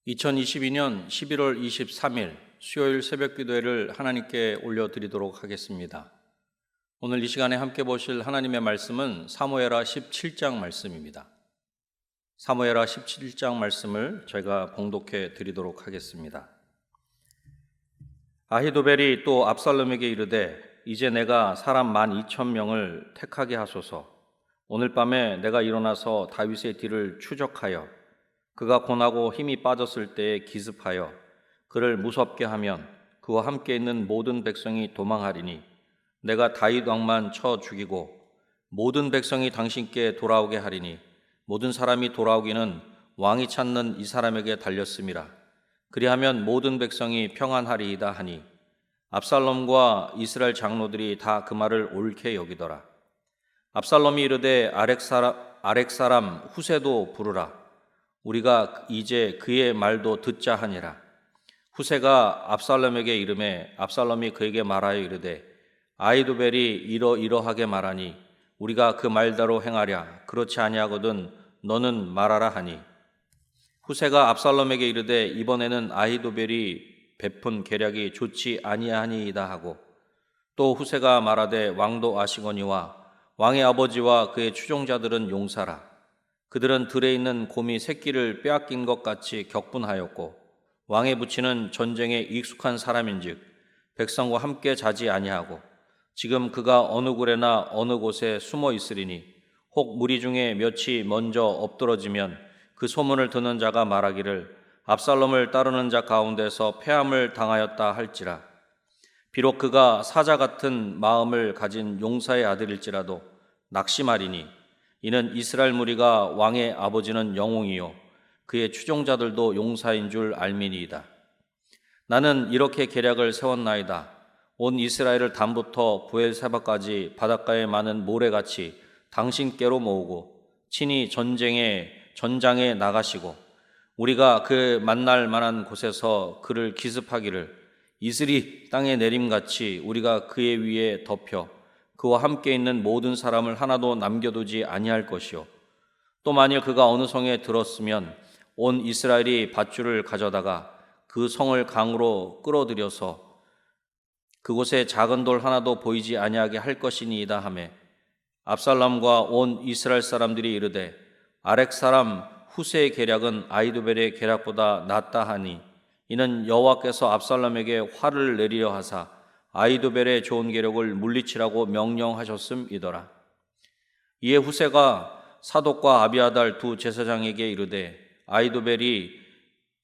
2022년 11월 23일 수요일 새벽 기도회를 하나님께 올려드리도록 하겠습니다. 오늘 이 시간에 함께 보실 하나님의 말씀은 사무엘하 17장 말씀입니다. 사무엘하 17장 말씀을 저희가 봉독해 드리도록 하겠습니다. 아히도벨이 또 압살롬에게 이르되 이제 내가 사람 12,000명을 택하게 하소서. 오늘 밤에 내가 일어나서 다윗의 뒤를 추적하여 그가 고나고 힘이 빠졌을 때에 기습하여 그를 무섭게 하면 그와 함께 있는 모든 백성이 도망하리니 내가 다윗 왕만 쳐 죽이고 모든 백성이 당신께 돌아오게 하리니 모든 사람이 돌아오기는 왕이 찾는 이 사람에게 달렸음이라. 그리하면 모든 백성이 평안하리이다 하니 압살롬과 이스라엘 장로들이 다 그 말을 옳게 여기더라. 압살롬이 이르되 아렉 사람 후세도 부르라. 우리가 이제 그의 말도 듣자 하니라. 후세가 압살롬에게 이르매 압살롬이 그에게 말하여 이르되 아히도벨이 이러이러하게 말하니 우리가 그 말대로 행하랴. 그렇지 아니하거든 너는 말하라 하니 후세가 압살롬에게 이르되 이번에는 아히도벨이 베푼 계략이 좋지 아니하니이다 하고 또 후세가 말하되 왕도 아시거니와 왕의 아버지와 그의 추종자들은 용사라. 그들은 들에 있는 곰이 새끼를 빼앗긴 것 같이 격분하였고 왕의 부친은 전쟁에 익숙한 사람인즉 백성과 함께 자지 아니하고 지금 그가 어느 굴에나 어느 곳에 숨어 있으리니 혹 무리 중에 몇이 먼저 엎드러지면 그 소문을 듣는 자가 말하기를 압살롬을 따르는 자 가운데서 패함을 당하였다 할지라. 비록 그가 사자 같은 마음을 가진 용사의 아들일지라도 낙심하리니 이는 이스라엘 무리가 왕의 아버지는 영웅이요 그의 추종자들도 용사인 줄 알미니이다. 나는 이렇게 계략을 세웠나이다. 온 이스라엘을 단부터 부엘세바까지 바닷가에 많은 모래같이 당신께로 모으고 친히 전장에 나가시고 우리가 그 만날 만한 곳에서 그를 기습하기를 이슬이 땅에 내림같이 우리가 그의 위에 덮여 그와 함께 있는 모든 사람을 하나도 남겨두지 아니할 것이요 또 만일 그가 어느 성에 들었으면 온 이스라엘이 밧줄을 가져다가 그 성을 강으로 끌어들여서 그곳에 작은 돌 하나도 보이지 아니하게 할 것이니이다 하매 압살롬과 온 이스라엘 사람들이 이르되 아렉 사람 후세의 계략은 아히도벨의 계략보다 낫다 하니 이는 여호와께서 압살롬에게 화를 내리려 하사 아히도벨의 좋은 계략을 물리치라고 명령하셨음이더라. 이에 후세가 사독과 아비아달 두 제사장에게 이르되 아히도벨이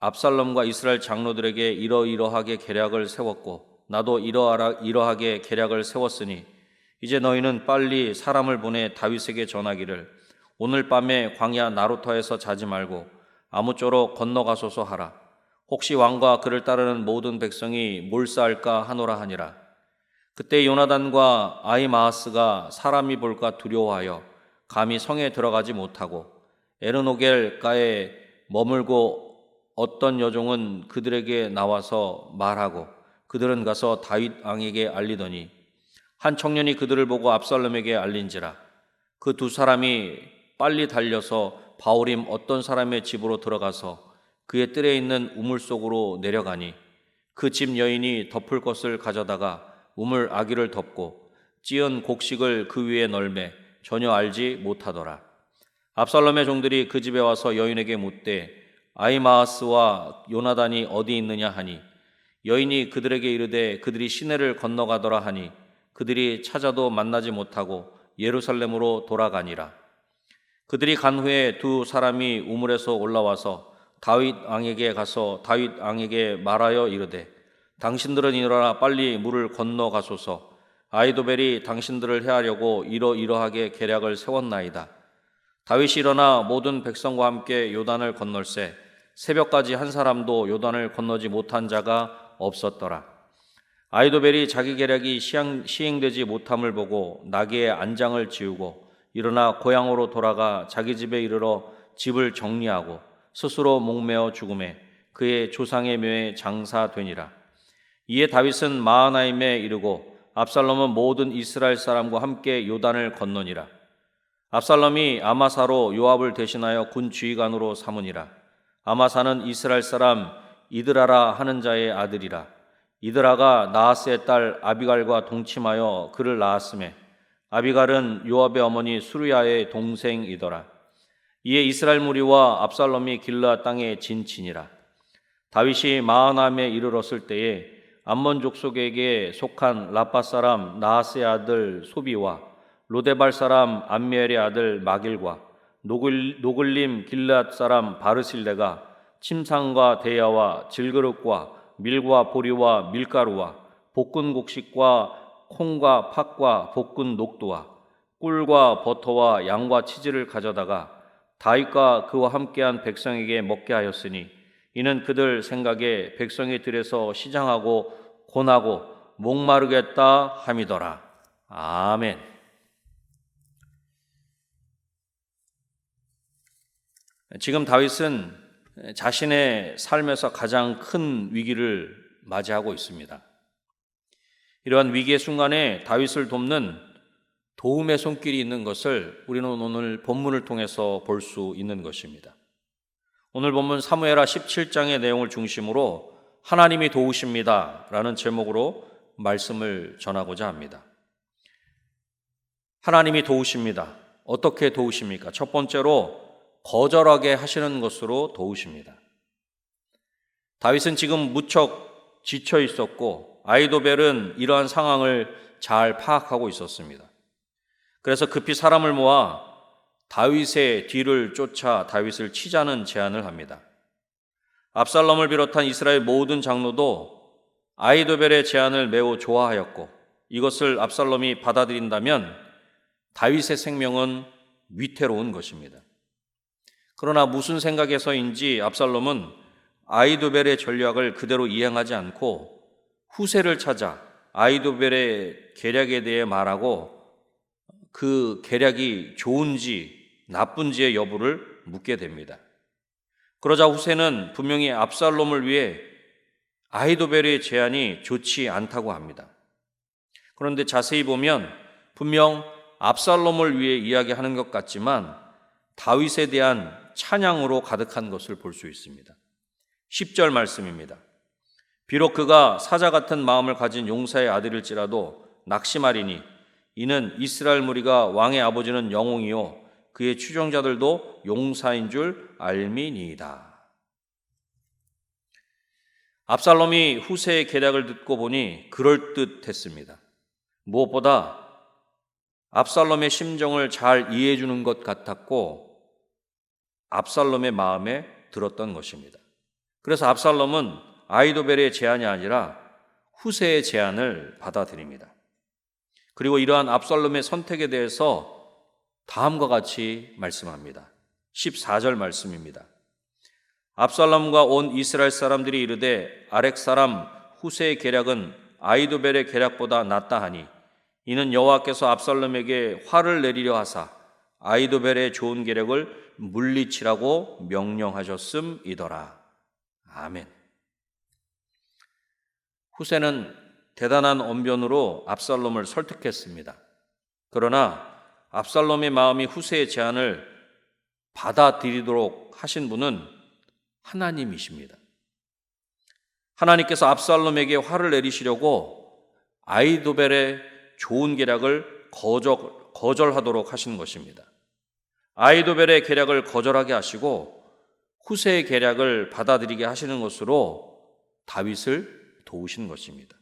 압살롬과 이스라엘 장로들에게 이러이러하게 계략을 세웠고 나도 이러하게 계략을 세웠으니 이제 너희는 빨리 사람을 보내 다윗에게 전하기를 오늘 밤에 광야 나루터에서 자지 말고 아무쪼록 건너가소서 하라. 혹시 왕과 그를 따르는 모든 백성이 몰사할까 하노라 하니라. 그때 요나단과 아히마아스가 사람이 볼까 두려워하여 감히 성에 들어가지 못하고 에르노겔가에 머물고 어떤 여종은 그들에게 나와서 말하고 그들은 가서 다윗 왕에게 알리더니 한 청년이 그들을 보고 압살롬에게 알린지라. 그 두 사람이 빨리 달려서 바후림 어떤 사람의 집으로 들어가서 그의 뜰에 있는 우물 속으로 내려가니 그 집 여인이 덮을 것을 가져다가 우물 아기를 덮고 찌은 곡식을 그 위에 널매 전혀 알지 못하더라. 압살롬의 종들이 그 집에 와서 여인에게 묻되 아히마아스와 요나단이 어디 있느냐 하니 여인이 그들에게 이르되 그들이 시내를 건너가더라 하니 그들이 찾아도 만나지 못하고 예루살렘으로 돌아가니라. 그들이 간 후에 두 사람이 우물에서 올라와서 다윗 왕에게 가서 다윗 왕에게 말하여 이르되 당신들은 일어나 빨리 물을 건너가소서. 아히도벨이 당신들을 해하려고 이러이러하게 계략을 세웠나이다. 다윗이 일어나 모든 백성과 함께 요단을 건널세 새벽까지 한 사람도 요단을 건너지 못한 자가 없었더라. 아히도벨이 자기 계략이 시행되지 못함을 보고 나귀의 안장을 지우고 일어나 고향으로 돌아가 자기 집에 이르러 집을 정리하고 스스로 목매어 죽음에 그의 조상의 묘에 장사되니라. 이에 다윗은 마하나임에 이르고 압살롬은 모든 이스라엘 사람과 함께 요단을 건너니라. 압살롬이 아마사로 요압을 대신하여 군 지휘관으로 삼으니라. 아마사는 이스라엘 사람 이드라라 하는 자의 아들이라. 이드라가 나하스의 딸 아비갈과 동침하여 그를 낳았으매 아비갈은 요압의 어머니 수르야의 동생이더라. 이에 이스라엘 무리와 압살롬이 길르앗 땅에 진치니라. 다윗이 마하나임에 이르렀을 때에 암몬 족속에게 속한 라파 사람 나하스의 아들 소비와 로데발 사람 암미엘의 아들 마길과 노글림 길르앗 사람 바르실레가 침상과 대야와 질그릇과 밀과 보리와 밀가루와 볶은 곡식과 콩과 팥과 볶은 녹두와 꿀과 버터와 양과 치즈를 가져다가 다윗과 그와 함께한 백성에게 먹게 하였으니 이는 그들 생각에 백성의 들에서 시장하고 곤하고 목마르겠다 함이더라. 아멘. 지금 다윗은 자신의 삶에서 가장 큰 위기를 맞이하고 있습니다. 이러한 위기의 순간에 다윗을 돕는 도움의 손길이 있는 것을 우리는 오늘 본문을 통해서 볼 수 있는 것입니다. 오늘 본문 사무엘하 17장의 내용을 중심으로 하나님이 도우십니다 라는 제목으로 말씀을 전하고자 합니다. 하나님이 도우십니다. 어떻게 도우십니까? 첫 번째로 거절하게 하시는 것으로 도우십니다. 다윗은 지금 무척 지쳐 있었고 아히도벨은 이러한 상황을 잘 파악하고 있었습니다. 그래서 급히 사람을 모아 다윗의 뒤를 쫓아 다윗을 치자는 제안을 합니다. 압살롬을 비롯한 이스라엘 모든 장로도 아히도벨의 제안을 매우 좋아하였고 이것을 압살롬이 받아들인다면 다윗의 생명은 위태로운 것입니다. 그러나 무슨 생각에서인지 압살롬은 아히도벨의 전략을 그대로 이행하지 않고 후세를 찾아 아히도벨의 계략에 대해 말하고 그 계략이 좋은지 나쁜지의 여부를 묻게 됩니다. 그러자 후세는 분명히 압살롬을 위해 아히도벨의 제안이 좋지 않다고 합니다. 그런데 자세히 보면 분명 압살롬을 위해 이야기하는 것 같지만 다윗에 대한 찬양으로 가득한 것을 볼 수 있습니다. 10절 말씀입니다. 비록 그가 사자 같은 마음을 가진 용사의 아들일지라도 낙심하리니 이는 이스라엘 무리가 왕의 아버지는 영웅이요 그의 추종자들도 용사인 줄 알미니이다. 압살롬이 후세의 계략을 듣고 보니 그럴듯했습니다. 무엇보다 압살롬의 심정을 잘 이해해 주는 것 같았고 압살롬의 마음에 들었던 것입니다. 그래서 압살롬은 아히도벨의 제안이 아니라 후세의 제안을 받아들입니다. 그리고 이러한 압살롬의 선택에 대해서 다음과 같이 말씀합니다. 14절 말씀입니다. 압살롬과 온 이스라엘 사람들이 이르되 아렉 사람 후세의 계략은 아히도벨의 계략보다 낫다 하니 이는 여호와께서 압살롬에게 화를 내리려 하사 아히도벨의 좋은 계략을 물리치라고 명령하셨음이더라. 아멘. 후세는 대단한 언변으로 압살롬을 설득했습니다. 그러나 압살롬의 마음이 후세의 제안을 받아들이도록 하신 분은 하나님이십니다. 하나님께서 압살롬에게 화를 내리시려고 아히도벨의 좋은 계략을 거절하도록 하신 것입니다. 아히도벨의 계략을 거절하게 하시고 후세의 계략을 받아들이게 하시는 것으로 다윗을 도우신 것입니다.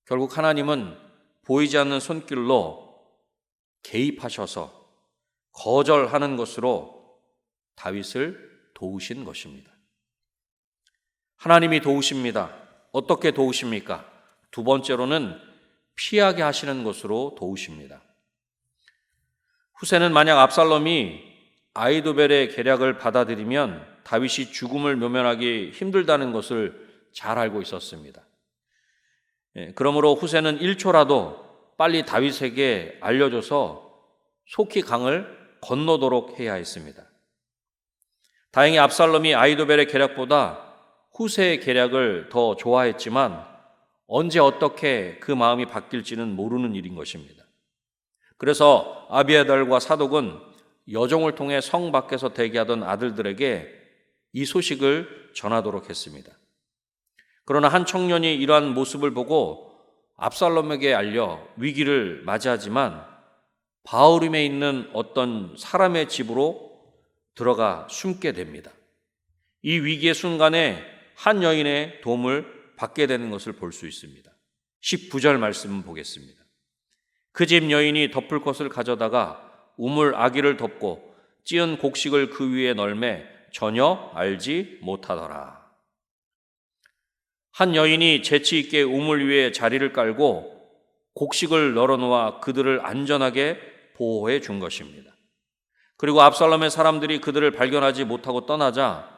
결국 하나님은 보이지 않는 손길로 개입하셔서 거절하는 것으로 다윗을 도우신 것입니다. 하나님이 도우십니다. 어떻게 도우십니까? 두 번째로는 피하게 하시는 것으로 도우십니다. 후세는 만약 압살롬이 아히도벨의 계략을 받아들이면 다윗이 죽음을 모면하기 힘들다는 것을 잘 알고 있었습니다. 그러므로 후세는 1초라도 빨리 다윗에게 알려줘서 속히 강을 건너도록 해야 했습니다. 다행히 압살롬이 아히도벨의 계략보다 후세의 계략을 더 좋아했지만 언제 어떻게 그 마음이 바뀔지는 모르는 일인 것입니다. 그래서 아비아달과 사독은 여종을 통해 성 밖에서 대기하던 아들들에게 이 소식을 전하도록 했습니다. 그러나 한 청년이 이러한 모습을 보고 압살롬에게 알려 위기를 맞이하지만 바후림에 있는 어떤 사람의 집으로 들어가 숨게 됩니다. 이 위기의 순간에 한 여인의 도움을 받게 되는 것을 볼 수 있습니다. 19절 말씀 보겠습니다. 그 집 여인이 덮을 것을 가져다가 우물 아기를 덮고 찌은 곡식을 그 위에 널매 전혀 알지 못하더라. 한 여인이 재치 있게 우물 위에 자리를 깔고 곡식을 널어놓아 그들을 안전하게 보호해 준 것입니다. 그리고 압살롬의 사람들이 그들을 발견하지 못하고 떠나자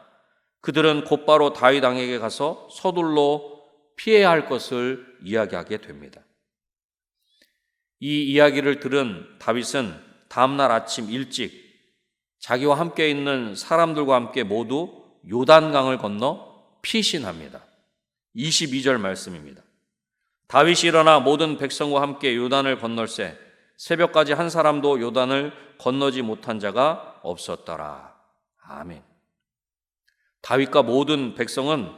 그들은 곧바로 다윗 왕에게 가서 서둘러 피해야 할 것을 이야기하게 됩니다. 이 이야기를 들은 다윗은 다음날 아침 일찍 자기와 함께 있는 사람들과 함께 모두 요단강을 건너 피신합니다. 22절 말씀입니다. 다윗이 일어나 모든 백성과 함께 요단을 건널새 새벽까지 한 사람도 요단을 건너지 못한 자가 없었더라. 아멘. 다윗과 모든 백성은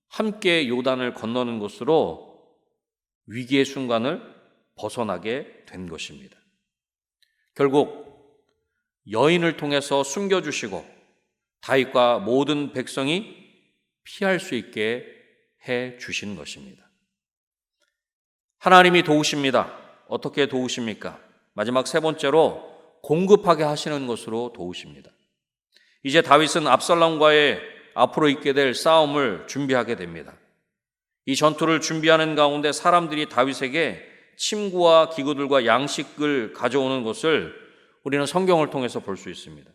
함께 요단을 건너는 것으로 위기의 순간을 벗어나게 된 것입니다. 결국 여인을 통해서 숨겨주시고 다윗과 모든 백성이 피할 수 있게 해 주신 것입니다. 하나님이 도우십니다. 어떻게 도우십니까? 마지막 세 번째로 공급하게 하시는 것으로 도우십니다. 이제 다윗은 압살롬과의 앞으로 있게 될 싸움을 준비하게 됩니다. 이 전투를 준비하는 가운데 사람들이 다윗에게 침구와 기구들과 양식을 가져오는 것을 우리는 성경을 통해서 볼 수 있습니다.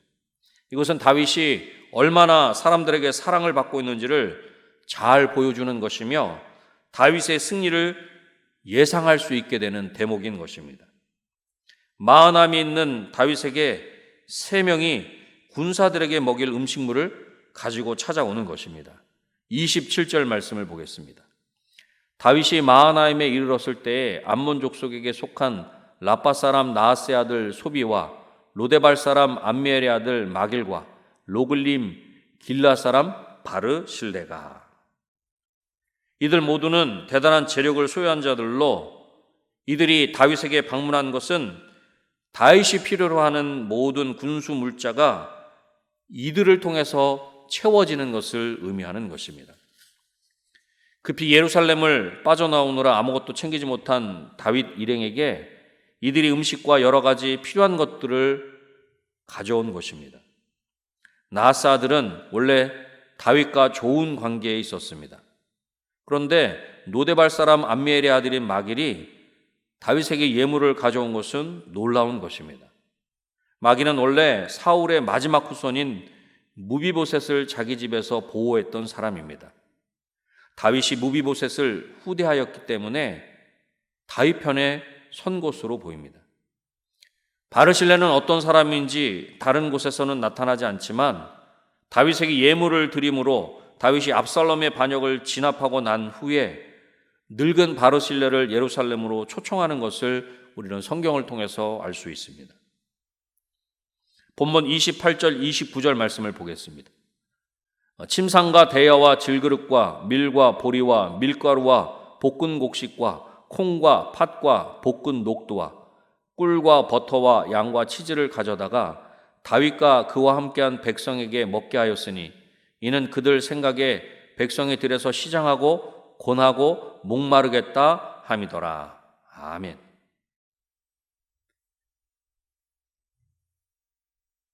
이것은 다윗이 얼마나 사람들에게 사랑을 받고 있는지를 잘 보여주는 것이며 다윗의 승리를 예상할 수 있게 되는 대목인 것입니다. 마흔함이 있는 다윗에게 3명이 군사들에게 먹일 음식물을 가지고 찾아오는 것입니다. 27절 말씀을 보겠습니다. 다윗이 마하나임에 이르렀을 때에 암몬 족속에게 속한 라빠 사람 나하스의 아들 소비와 로데발 사람 암미엘의 아들 마길과 로글림 길라 사람 바르실레가, 이들 모두는 대단한 재력을 소유한 자들로 이들이 다윗에게 방문한 것은 다윗이 필요로 하는 모든 군수 물자가 이들을 통해서 채워지는 것을 의미하는 것입니다. 급히 예루살렘을 빠져나오느라 아무것도 챙기지 못한 다윗 일행에게 이들이 음식과 여러 가지 필요한 것들을 가져온 것입니다. 나하스 아들은 원래 다윗과 좋은 관계에 있었습니다. 그런데 노데발 사람 암미엘의 아들인 마길이 다윗에게 예물을 가져온 것은 놀라운 것입니다. 마길은 원래 사울의 마지막 후손인 무비보셋을 자기 집에서 보호했던 사람입니다. 다윗이 무비보셋을 후대하였기 때문에 다윗 편에 선 것으로 보입니다. 바르실레는 어떤 사람인지 다른 곳에서는 나타나지 않지만 다윗에게 예물을 드림으로 다윗이 압살롬의 반역을 진압하고 난 후에 늙은 바르실레를 예루살렘으로 초청하는 것을 우리는 성경을 통해서 알 수 있습니다. 본문 28절 29절 말씀을 보겠습니다. 침상과 대야와 질그릇과 밀과 보리와 밀가루와 볶은 곡식과 콩과 팥과 볶은 녹두와 꿀과 버터와 양과 치즈를 가져다가 다윗과 그와 함께한 백성에게 먹게 하였으니 이는 그들 생각에 백성의 들에서 시장하고 곤하고 목마르겠다 함이더라. 아멘.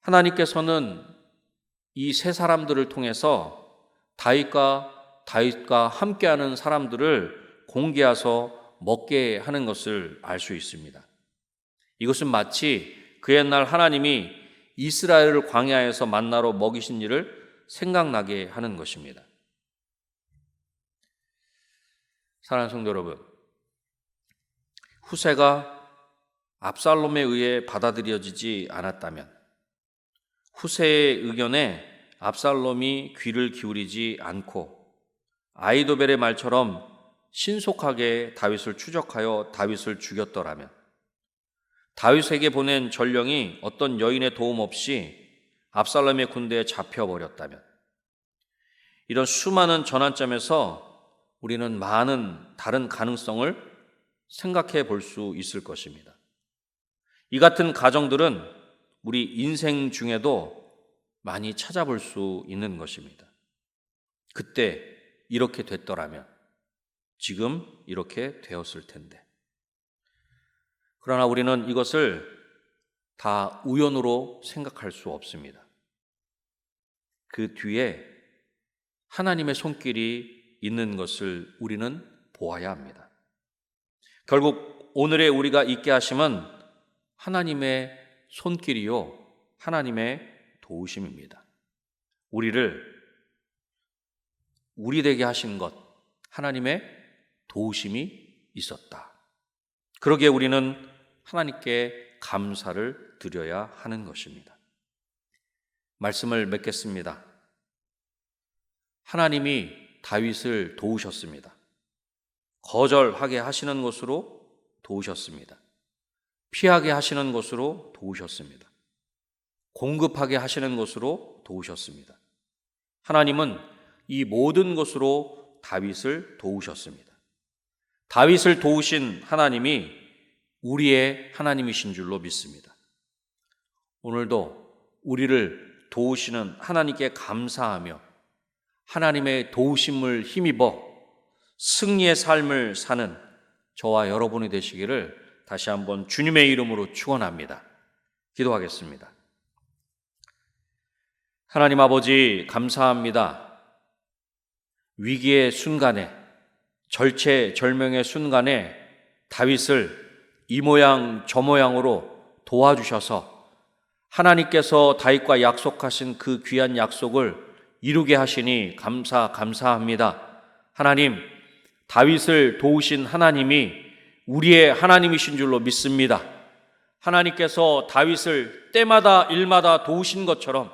하나님께서는 이 세 사람들을 통해서 다윗과 함께하는 사람들을 공개하서 먹게 하는 것을 알 수 있습니다. 이것은 마치 그 옛날 하나님이 이스라엘을 광야에서 만나로 먹이신 일을 생각나게 하는 것입니다. 사랑하는 성도 여러분, 후세가 압살롬에 의해 받아들여지지 않았다면, 후세의 의견에 압살롬이 귀를 기울이지 않고 아이도벨의 말처럼 신속하게 다윗을 추적하여 다윗을 죽였더라면, 다윗에게 보낸 전령이 어떤 여인의 도움 없이 압살롬의 군대에 잡혀버렸다면, 이런 수많은 전환점에서 우리는 많은 다른 가능성을 생각해 볼 수 있을 것입니다. 이 같은 가정들은 우리 인생 중에도 많이 찾아볼 수 있는 것입니다. 그때 이렇게 됐더라면, 지금 이렇게 되었을 텐데. 그러나 우리는 이것을 다 우연으로 생각할 수 없습니다. 그 뒤에 하나님의 손길이 있는 것을 우리는 보아야 합니다. 결국 오늘의 우리가 있게 하심은 하나님의 손길이요, 하나님의 도우심입니다. 우리를 우리 되게 하신 것, 하나님의 도우심이 있었다. 그러기에 우리는 하나님께 감사를 드려야 하는 것입니다. 말씀을 맺겠습니다. 하나님이 다윗을 도우셨습니다. 거절하게 하시는 것으로 도우셨습니다. 피하게 하시는 것으로 도우셨습니다. 공급하게 하시는 것으로 도우셨습니다. 하나님은 이 모든 것으로 다윗을 도우셨습니다. 다윗을 도우신 하나님이 우리의 하나님이신 줄로 믿습니다. 오늘도 우리를 도우시는 하나님께 감사하며 하나님의 도우심을 힘입어 승리의 삶을 사는 저와 여러분이 되시기를 다시 한번 주님의 이름으로 축원합니다. 기도하겠습니다. 하나님 아버지, 감사합니다. 위기의 순간에, 절체절명의 순간에 다윗을 이 모양 저 모양으로 도와주셔서 하나님께서 다윗과 약속하신 그 귀한 약속을 이루게 하시니 감사합니다. 하나님, 다윗을 도우신 하나님이 우리의 하나님이신 줄로 믿습니다. 하나님께서 다윗을 때마다 일마다 도우신 것처럼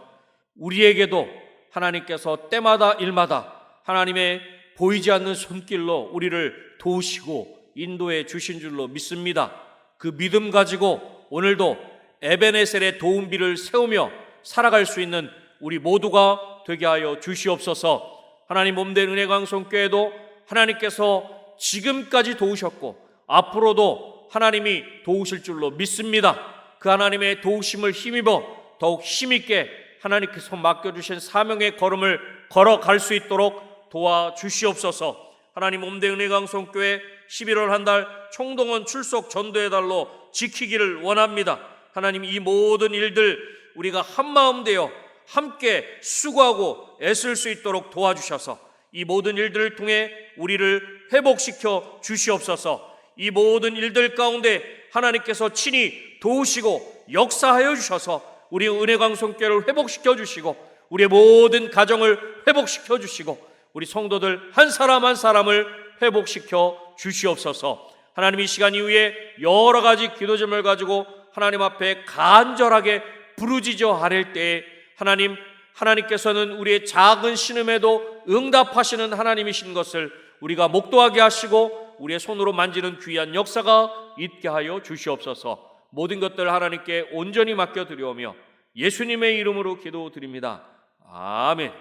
우리에게도 하나님께서 때마다 일마다 하나님의 보이지 않는 손길로 우리를 도우시고 인도해 주신 줄로 믿습니다. 그 믿음 가지고 오늘도 에베네셀의 도움비를 세우며 살아갈 수 있는 우리 모두가 되게 하여 주시옵소서. 하나님 몸된 은혜광성교회도 하나님께서 지금까지 도우셨고 앞으로도 하나님이 도우실 줄로 믿습니다. 그 하나님의 도우심을 힘입어 더욱 힘있게 하나님께서 맡겨주신 사명의 걸음을 걸어갈 수 있도록 도와주시옵소서. 하나님 몸된 은혜광성교회 11월 한 달 총동원 출석 전도의 달로 지키기를 원합니다. 하나님, 이 모든 일들 우리가 한마음 되어 함께 수고하고 애쓸 수 있도록 도와주셔서 이 모든 일들을 통해 우리를 회복시켜 주시옵소서. 이 모든 일들 가운데 하나님께서 친히 도우시고 역사하여 주셔서 우리 은혜광성교회를 회복시켜 주시고 우리의 모든 가정을 회복시켜 주시고 우리 성도들 한 사람 한 사람을 회복시켜 주시옵소서. 하나님, 이 시간 이후에 여러 가지 기도 제목을 가지고 하나님 앞에 간절하게 부르짖어 아랠 때에 하나님께서는 우리의 작은 신음에도 응답하시는 하나님이신 것을 우리가 목도하게 하시고 우리의 손으로 만지는 귀한 역사가 있게 하여 주시옵소서. 모든 것들 하나님께 온전히 맡겨드리오며 예수님의 이름으로 기도드립니다. 아멘.